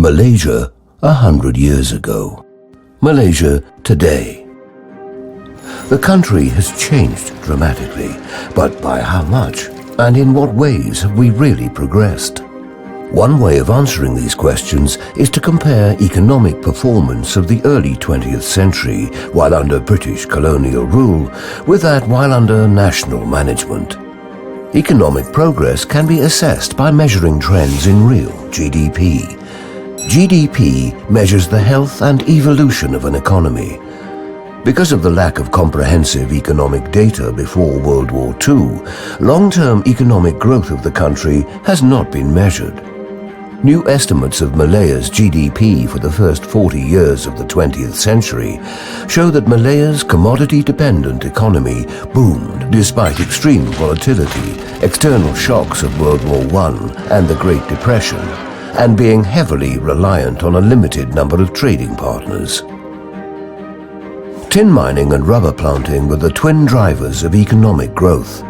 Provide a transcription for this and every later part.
Malaysia 100 years ago. Malaysia today. The country has changed dramatically, but by how much? And in what ways have we really progressed? One way of answering these questions is to compare economic performance of the early 20th century while under British colonial rule with that while under national management. Economic progress can be assessed by measuring trends in real GDP. GDP measures the health and evolution of an economy. Because of the lack of comprehensive economic data before World War II, long-term economic growth of the country has not been measured. New estimates of Malaya's GDP for the first 40 years of the 20th century show that Malaya's commodity-dependent economy boomed despite extreme volatility, external shocks of World War I and the Great Depression, and being heavily reliant on a limited number of trading partners. Tin mining and rubber planting were the twin drivers of economic growth.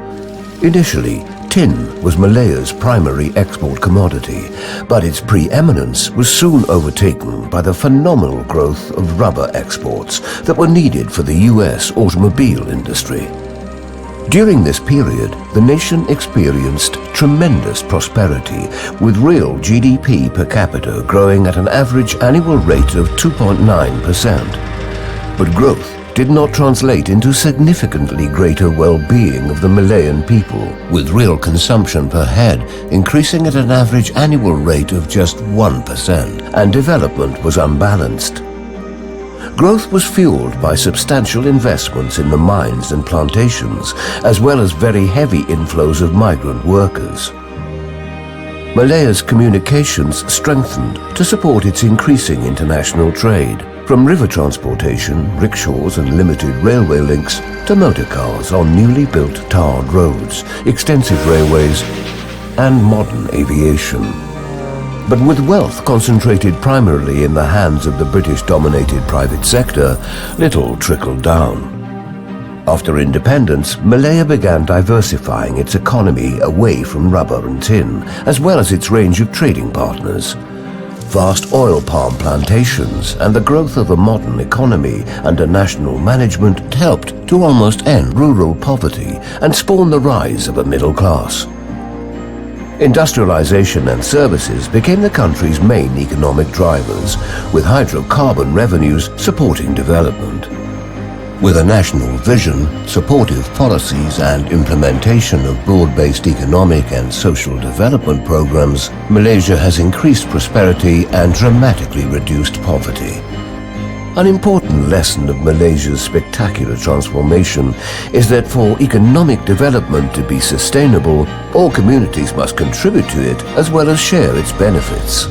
Initially, tin was Malaya's primary export commodity, but its preeminence was soon overtaken by the phenomenal growth of rubber exports that were needed for the US automobile industry. During this period, the nation experienced tremendous prosperity, with real GDP per capita growing at an average annual rate of 2.9%. But growth did not translate into significantly greater well-being of the Malayan people, with real consumption per head increasing at an average annual rate of just 1%, and development was unbalanced. Growth was fueled by substantial investments in the mines and plantations, as well as very heavy inflows of migrant workers. Malaya's communications strengthened to support its increasing international trade, from river transportation, rickshaws and limited railway links to motor cars on newly built tarred roads, extensive railways and modern aviation. But with wealth concentrated primarily in the hands of the British-dominated private sector, little trickled down. After independence, Malaya began diversifying its economy away from rubber and tin, as well as its range of trading partners. Vast oil palm plantations and the growth of a modern economy under national management helped to almost end rural poverty and spawn the rise of a middle class. Industrialization and services became the country's main economic drivers, with hydrocarbon revenues supporting development. With a national vision, supportive policies and implementation of broad-based economic and social development programs, Malaysia has increased prosperity and dramatically reduced poverty. An important lesson of Malaysia's spectacular transformation is that for economic development to be sustainable, all communities must contribute to it as well as share its benefits.